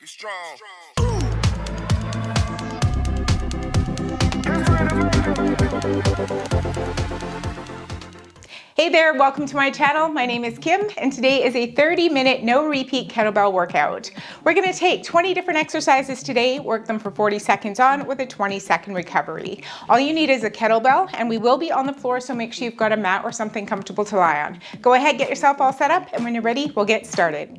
Get strong. Hey there, welcome to my channel. My name is Kim, and today is a 30-minute no repeat kettlebell workout. We're gonna take 20 different exercises today, work them for 40 seconds on with a 20-second recovery. All you need is a kettlebell, and we will be on the floor, so make sure you've got a mat or something comfortable to lie on. Go ahead, get yourself all set up, and when you're ready, we'll get started.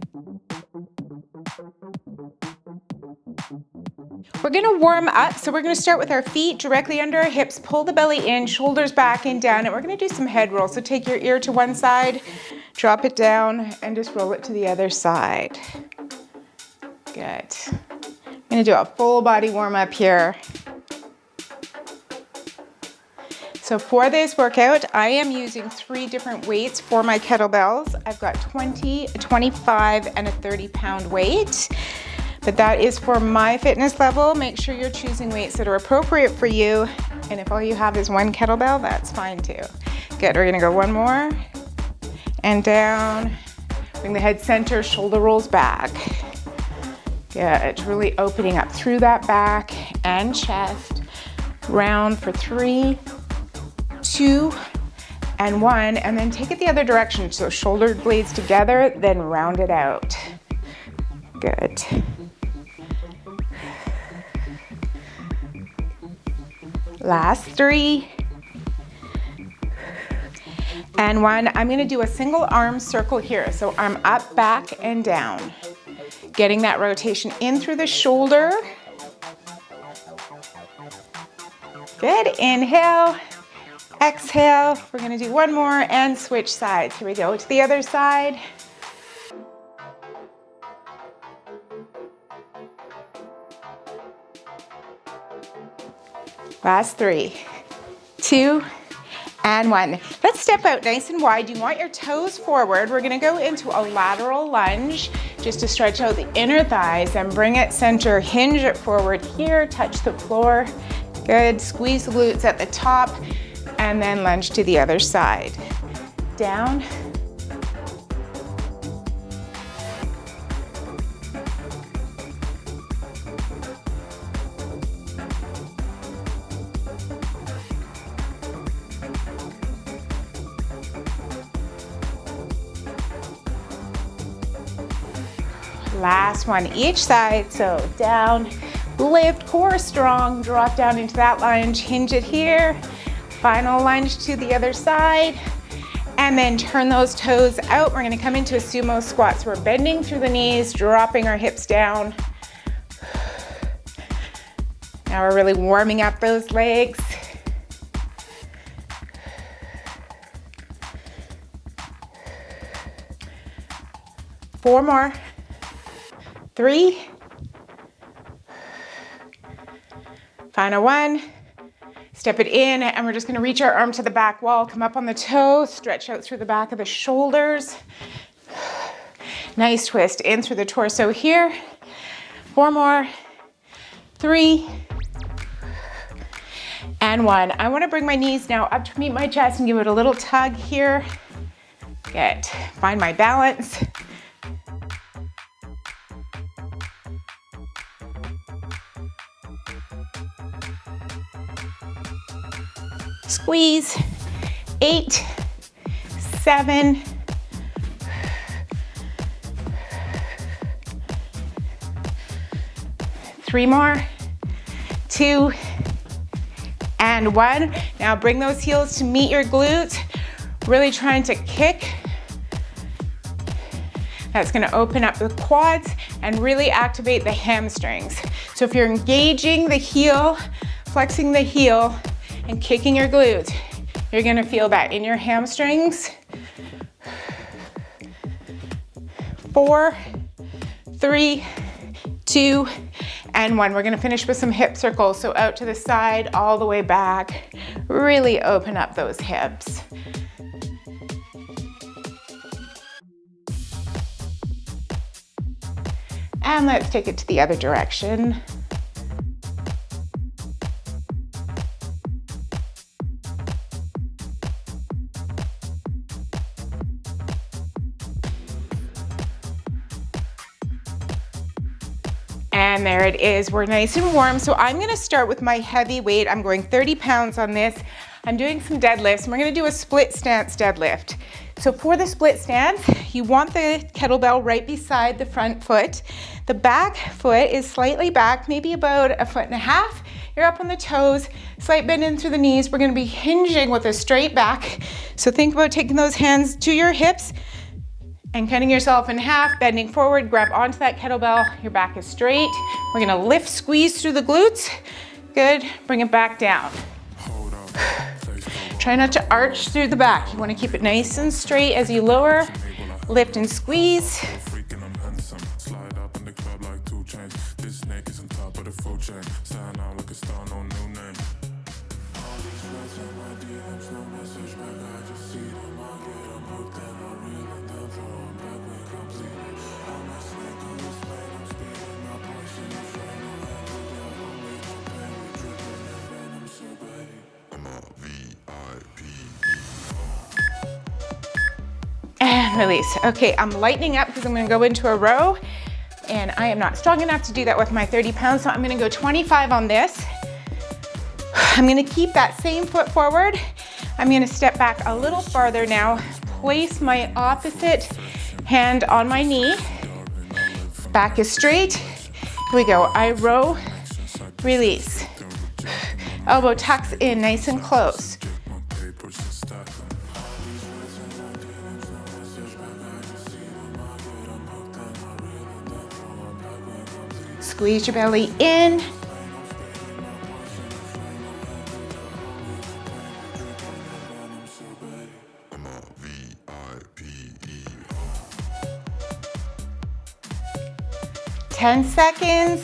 We're gonna warm up, so we're gonna start with our feet directly under our hips, pull the belly in, shoulders back and down, and we're gonna do some head rolls. So take your ear to one side, drop it down, and just roll it to the other side. Good. I'm gonna do a full body warm up here. So for this workout, I am using 3 different weights for my kettlebells. I've got 20, a 25, and a 30-pound weight. But that is for my fitness level. Make sure you're choosing weights that are appropriate for you. And if all you have is 1 kettlebell, that's fine too. Good, we're gonna go 1 more. And down. Bring the head center, shoulder rolls back. Good, really opening up through that back and chest. Round for 3, 2, and 1. And then take it the other direction. So shoulder blades together, then round it out. Good. Last 3 and 1. I'm gonna do a single arm circle here. So arm up, back, and down. Getting that rotation in through the shoulder. Good, inhale, exhale. We're gonna do 1 more and switch sides. Here we go, to the other side. Last 3, 2, and 1. Let's step out nice and wide. You want your toes forward. We're gonna go into a lateral lunge just to stretch out the inner thighs and bring it center, hinge it forward here, touch the floor. Good, squeeze the glutes at the top, and then lunge to the other side. Down. Last one each side, so down, lift, core strong, drop down into that lunge, hinge it here, final lunge to the other side, and then turn those toes out. We're gonna come into a sumo squat, so we're bending through the knees, dropping our hips down. Now we're really warming up those legs. Four more. 3, final 1, step it in, and we're just gonna reach our arm to the back wall, come up on the toe, stretch out through the back of the shoulders. Nice twist in through the torso here. 4 more, 3, and 1. I wanna bring my knees now up to meet my chest and give it a little tug here. Good, find my balance. Squeeze. 8, 7, 3 more, 2, and 1. Now bring those heels to meet your glutes. Really trying to kick. That's gonna open up the quads and really activate the hamstrings. So if you're engaging the heel, flexing the heel, and kicking your glutes, you're gonna feel that in your hamstrings. 4, 3, 2, and 1. We're gonna finish with some hip circles. So out to the side, all the way back. Really open up those hips. And let's take it to the other direction. And there it is, we're nice and warm. So I'm gonna start with my heavy weight. I'm going 30 pounds on this. I'm doing some deadlifts, and we're gonna do a split stance deadlift. So for the split stance, you want the kettlebell right beside the front foot. The back foot is slightly back, maybe about 1.5 feet. You're up on the toes, slight bend in through the knees. We're gonna be hinging with a straight back. So think about taking those hands to your hips and cutting yourself in half, bending forward, grab onto that kettlebell. Your back is straight. We're gonna lift, squeeze through the glutes. Good, bring it back down. Try not to arch through the back. You wanna keep it nice and straight as you lower, lift and squeeze. And release. Okay, I'm lightening up because I'm gonna go into a row, and I am not strong enough to do that with my 30 pounds, so I'm gonna go 25 on this. I'm gonna keep that same foot forward. I'm gonna step back a little farther now, place my opposite hand on my knee. Back is straight. Here we go. I row, release. Elbow tucks in nice and close. Squeeze your belly in. Ten seconds.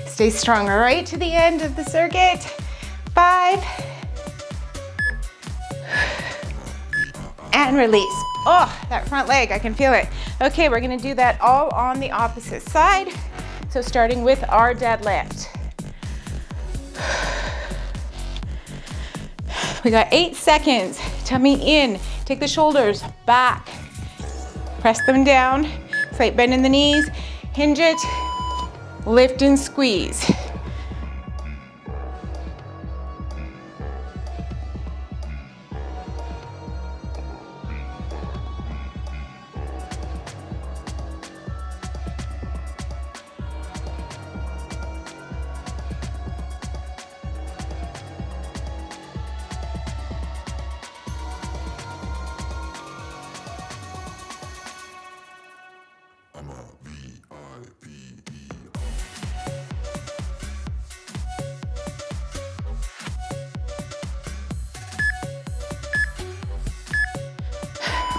Stay strong right to the end of the circuit. 5. And release. Oh, that front leg, I can feel it. Okay, we're gonna do that all on the opposite side. So starting with our deadlift. We got 8 seconds. Tummy in, take the shoulders back. Press them down, slight bend in the knees, hinge it, lift and squeeze.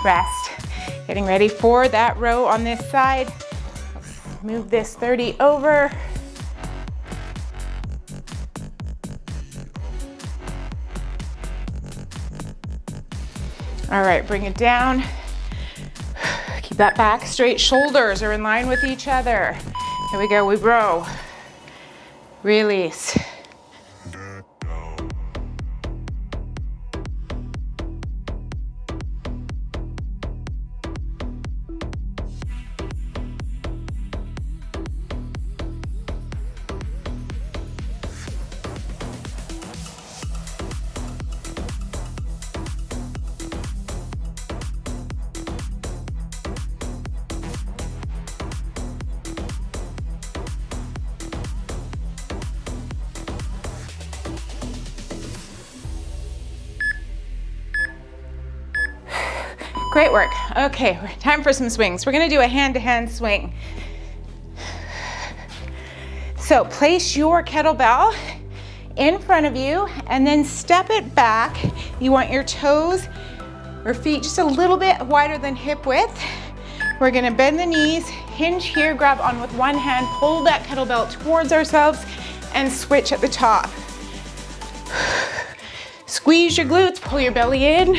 Rest. Getting ready for that row on this side. Move this 30 over. All right, bring it down. Keep that back straight. Shoulders are in line with each other. Here we go, we row. Release. Great work. Okay, time for some swings. We're gonna do a hand-to-hand swing. So place your kettlebell in front of you and then step it back. You want your toes or feet just a little bit wider than hip width. We're gonna bend the knees, hinge here, grab on with one hand, pull that kettlebell towards ourselves and switch at the top. Squeeze your glutes, pull your belly in.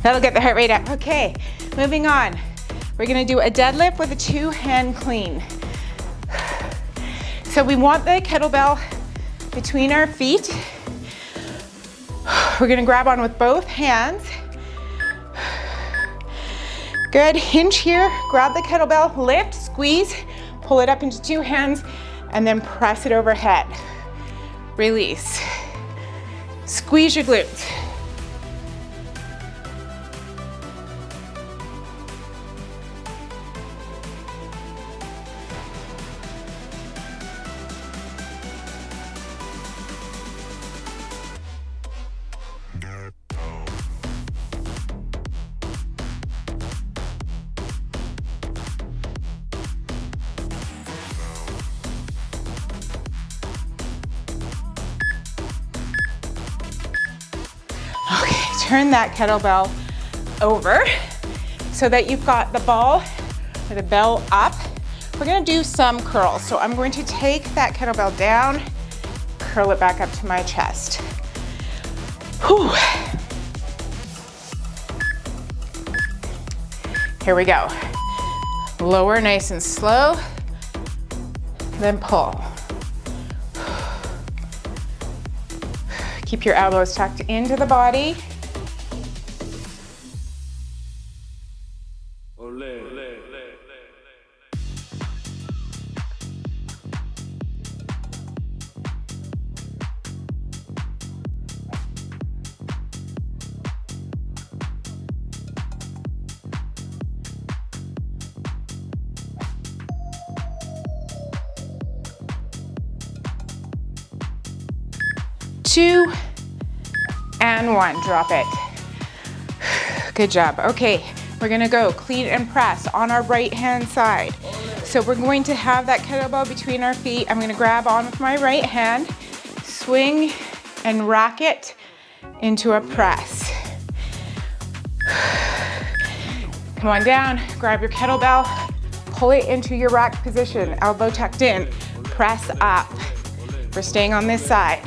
That'll get the heart rate up. Okay, moving on. We're gonna do a deadlift with a 2-hand clean. So we want the kettlebell between our feet. We're gonna grab on with both hands. Good, hinge here, grab the kettlebell, lift, squeeze, pull it up into 2 hands, and then press it overhead. Release. Squeeze your glutes. Turn that kettlebell over so that you've got the ball or the bell up. We're gonna do some curls. So I'm going to take that kettlebell down, curl it back up to my chest. Whew. Here we go. Lower nice and slow, then pull. Keep your elbows tucked into the body. Two and 1, drop it. Good job. Okay, we're gonna go clean and press on our right hand side. So we're going to have that kettlebell between our feet. I'm gonna grab on with my right hand, swing and rack it into a press. Come on down, grab your kettlebell, pull it into your rack position, elbow tucked in, press up. We're staying on this side.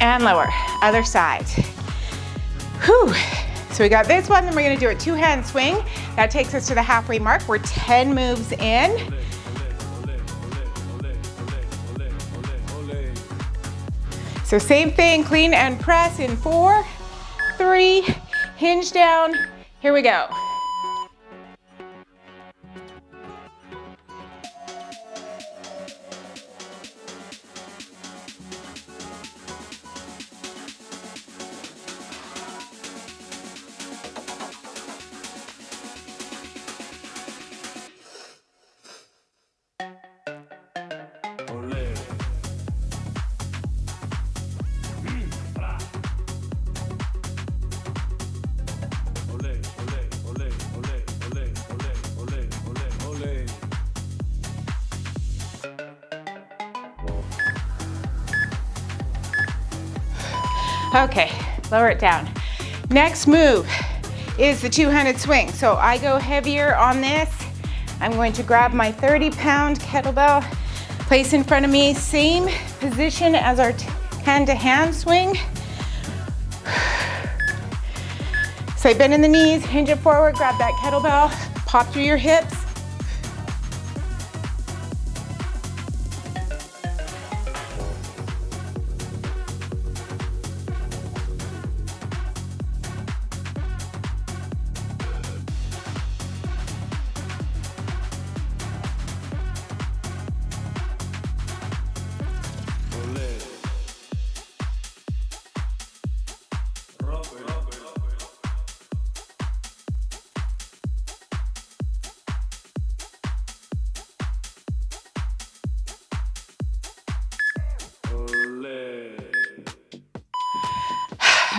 And lower, other side. Whew. So we got this one, then we're gonna do a 2-hand swing. That takes us to the halfway mark. We're 10 moves in. So same thing, clean and press in 4, 3, hinge down. Here we go. Okay, lower it down. Next move is the 2-handed swing. So I go heavier on this. I'm going to grab my 30-pound kettlebell, place in front of me, same position as our hand-to-hand swing. So bend in the knees, hinge it forward, grab that kettlebell, pop through your hips.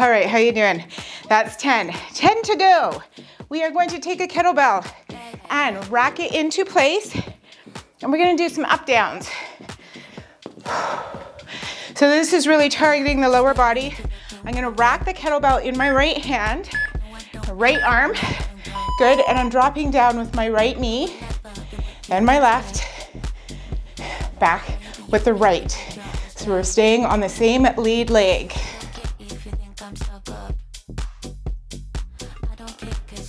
All right, how you doing? That's 10. 10 to go. We are going to take a kettlebell and rack it into place, and we're gonna do some up downs. So this is really targeting the lower body. I'm gonna rack the kettlebell in my right hand, right arm, good, and I'm dropping down with my right knee, then my left, back with the right. So we're staying on the same lead leg.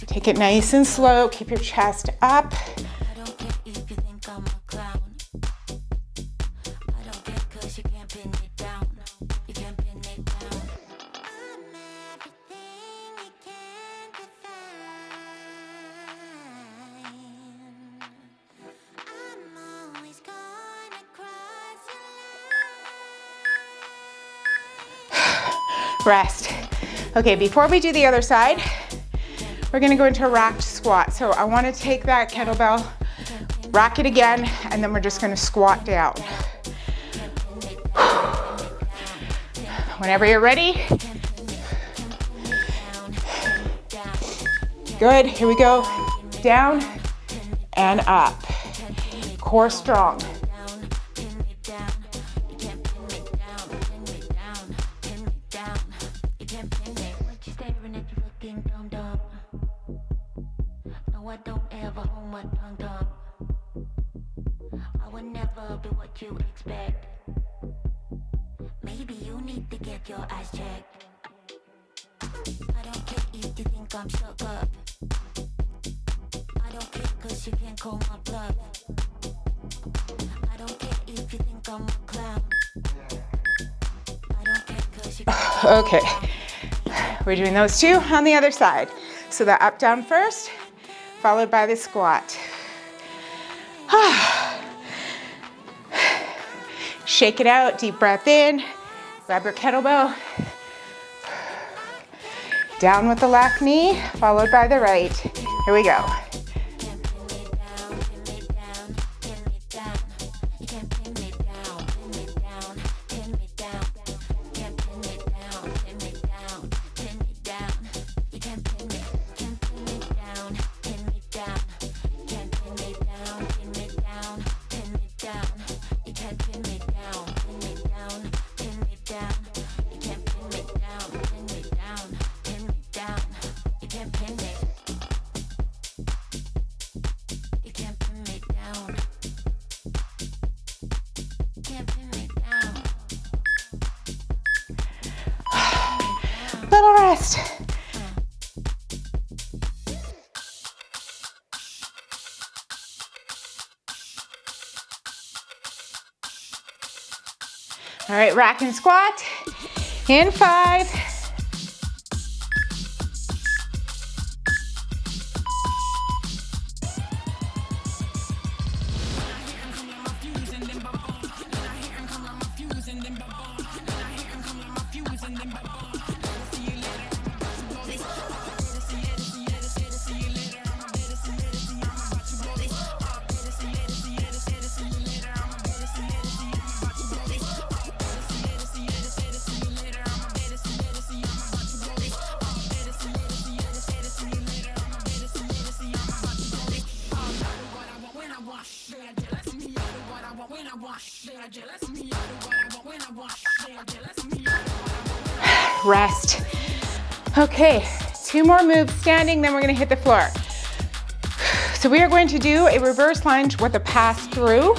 Take it nice and slow, keep your chest up. Rest. Okay, before we do the other side, we're gonna go into a racked squat. So I wanna take that kettlebell, rack it again, and then we're just gonna squat down. Whenever you're ready. Good, here we go. Down and up. Core strong. Okay, we're doing those two on the other side. So the up down first, followed by the squat. Shake it out, deep breath in, grab your kettlebell. Down with the left knee, followed by the right. Here we go. Little rest. All right, rack and squat in 5. Rest. Okay, 2 more moves standing, then we're gonna hit the floor. So we are going to do a reverse lunge with a pass through.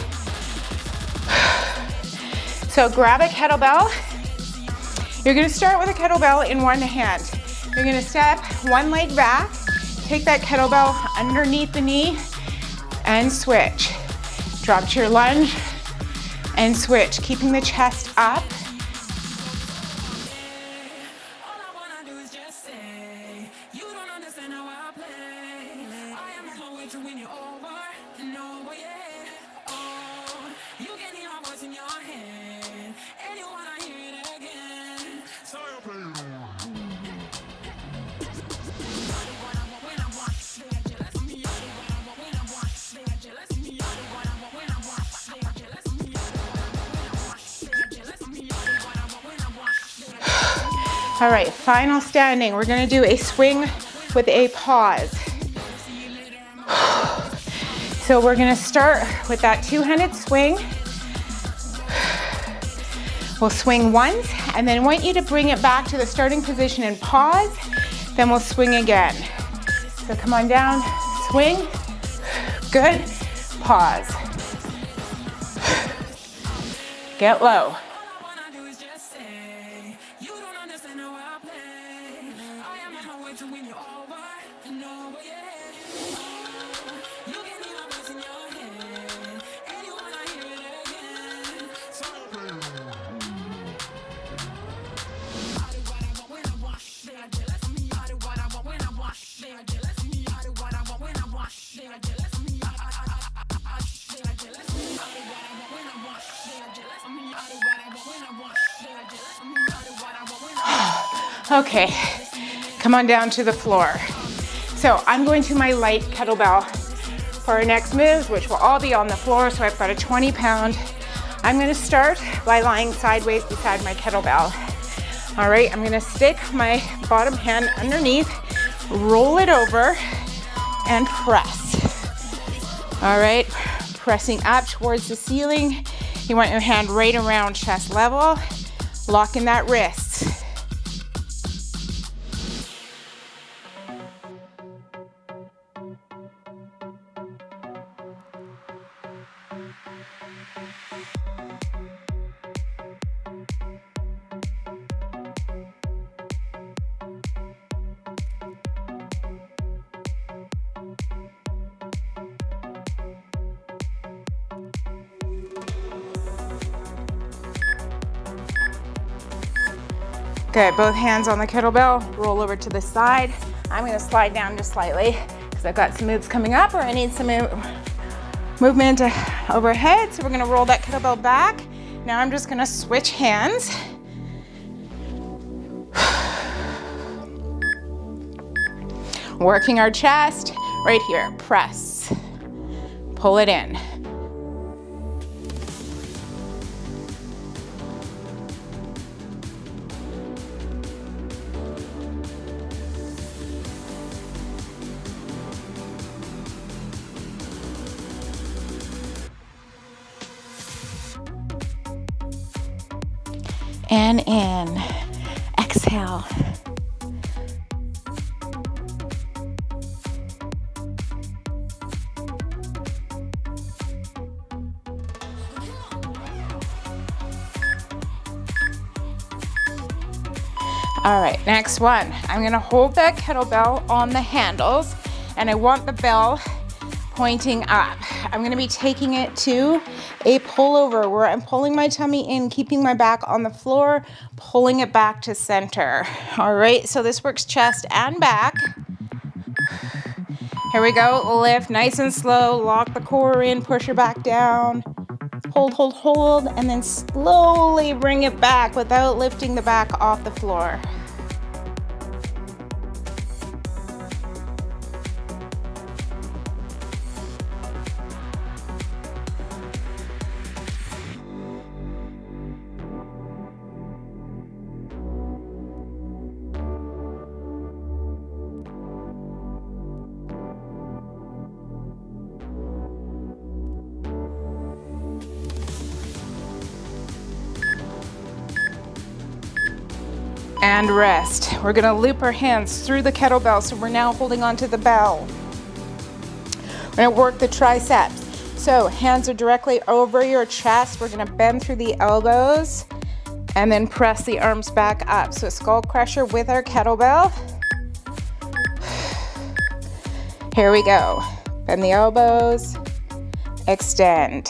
So grab a kettlebell. You're gonna start with a kettlebell in one hand. You're gonna step one leg back, take that kettlebell underneath the knee, and switch. Drop to your lunge, and switch, keeping the chest up. All right, final standing. We're gonna do a swing with a pause. So we're gonna start with that two-handed swing. We'll swing once, and then I want you to bring it back to the starting position and pause, then we'll swing again. So come on down, swing, good, pause. Get low. Okay, come on down to the floor. So I'm going to my light kettlebell for our next moves, which will all be on the floor. So I've got a 20-pound. I'm gonna start by lying sideways beside my kettlebell. All right, I'm gonna stick my bottom hand underneath, roll it over, and press. All right, pressing up towards the ceiling. You want your hand right around chest level, locking that wrist. Good, both hands on the kettlebell, roll over to the side. I'm gonna slide down just slightly because I've got some moves coming up or I need some movement overhead. So we're gonna roll that kettlebell back. Now I'm just gonna switch hands. Working our chest, right here, press. Pull it in. And in, exhale. All right, next one. I'm gonna hold that kettlebell on the handles and I want the bell pointing up. I'm gonna be taking it to a pullover where I'm pulling my tummy in, keeping my back on the floor, pulling it back to center. All right, so this works chest and back. Here we go, lift nice and slow, lock the core in, push her back down. Hold, hold, hold, and then slowly bring it back without lifting the back off the floor. And rest. We're gonna loop our hands through the kettlebell, so we're now holding onto the bell. We're gonna work the triceps. So hands are directly over your chest. We're gonna bend through the elbows and then press the arms back up. So skull crusher with our kettlebell. Here we go. Bend the elbows, extend.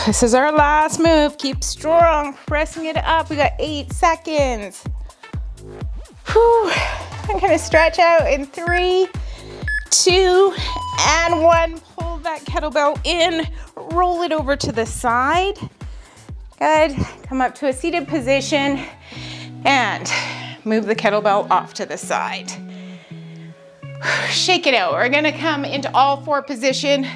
This is our last move. Keep strong, pressing it up. We got 8 seconds. Whew. I'm gonna stretch out in 3, 2, And one. Pull that kettlebell in, roll it over to the side. Good. Come up to a seated position and move the kettlebell off to the side. Shake it out. We're gonna come into all four position.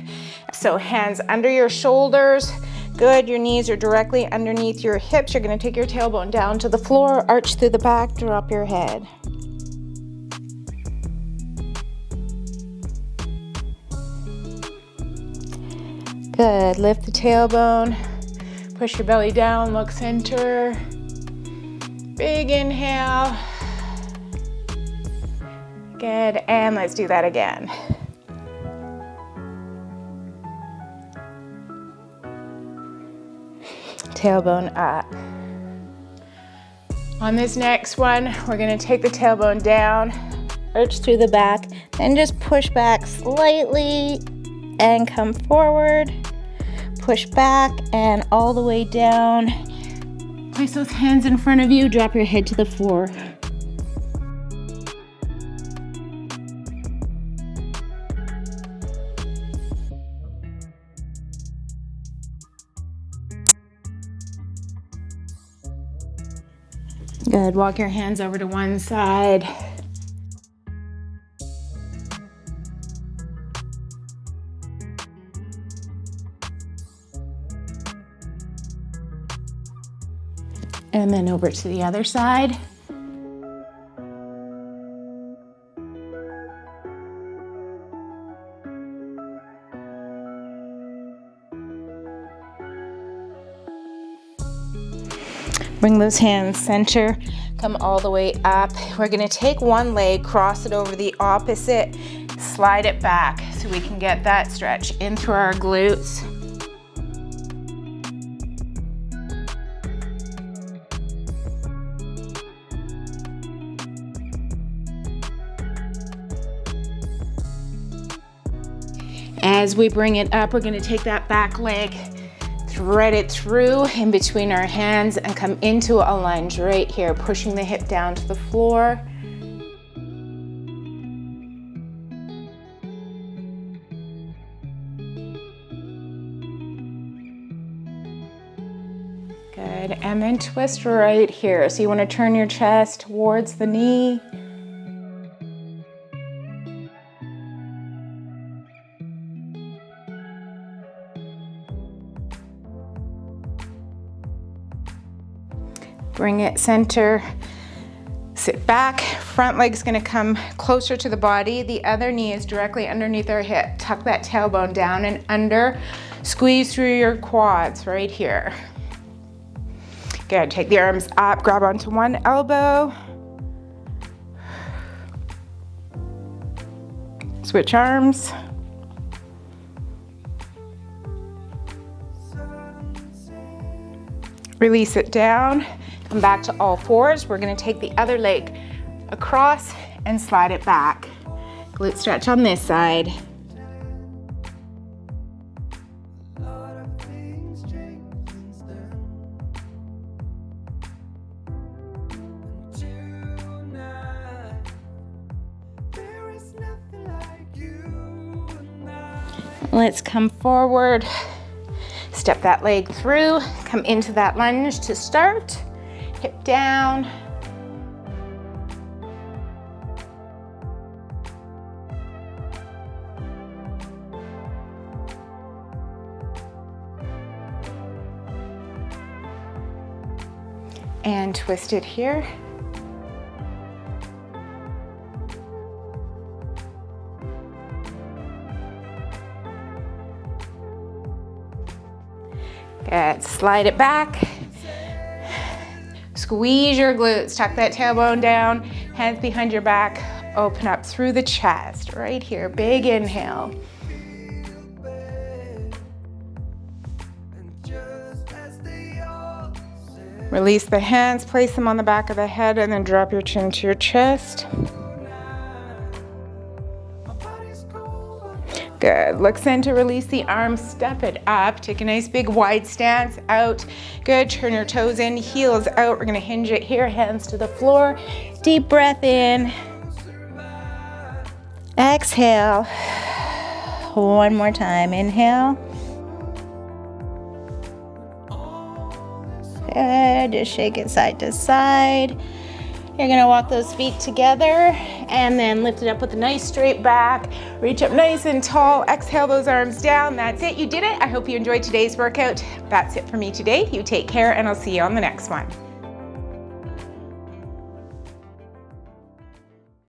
So hands under your shoulders. Good, your knees are directly underneath your hips. You're gonna take your tailbone down to the floor, arch through the back, drop your head. Good, lift the tailbone, push your belly down, look center. Big inhale. Good, and let's do that again. Tailbone up. On this next one, we're gonna take the tailbone down, arch through the back, and just push back slightly and come forward. Push back and all the way down. Place those hands in front of you, drop your head to the floor. Good, walk your hands over to one side. And then over to the other side. Bring those hands center, come all the way up. We're gonna take one leg, cross it over the opposite, slide it back so we can get that stretch in through our glutes. As we bring it up, we're gonna take that back leg, thread it through in between our hands and come into a lunge right here, pushing the hip down to the floor. Good, and then twist right here. So you wanna turn your chest towards the knee. Bring it center, sit back, front leg's gonna come closer to the body, the other knee is directly underneath our hip. Tuck that tailbone down and under, squeeze through your quads right here. Good, take the arms up, grab onto one elbow. Switch arms. Release it down. Come back to all fours. We're gonna take the other leg across and slide it back. Glute stretch on this side. Let's come forward. Step that leg through, come into that lunge to start. Hip down. And twist it here. Good, slide it back. Squeeze your glutes, tuck that tailbone down, hands behind your back, open up through the chest, right here, big inhale. Release the hands, place them on the back of the head, and then drop your chin to your chest. Good, look center, release the arms, step it up, take a nice big wide stance, out. Good, turn your toes in, heels out. We're gonna hinge it here, hands to the floor. Deep breath in. Exhale. One more time, inhale. Good, just shake it side to side. You're gonna walk those feet together and then lift it up with a nice straight back. Reach up nice and tall, exhale those arms down. That's it, you did it. I hope you enjoyed today's workout. That's it for me today. You take care and I'll see you on the next one.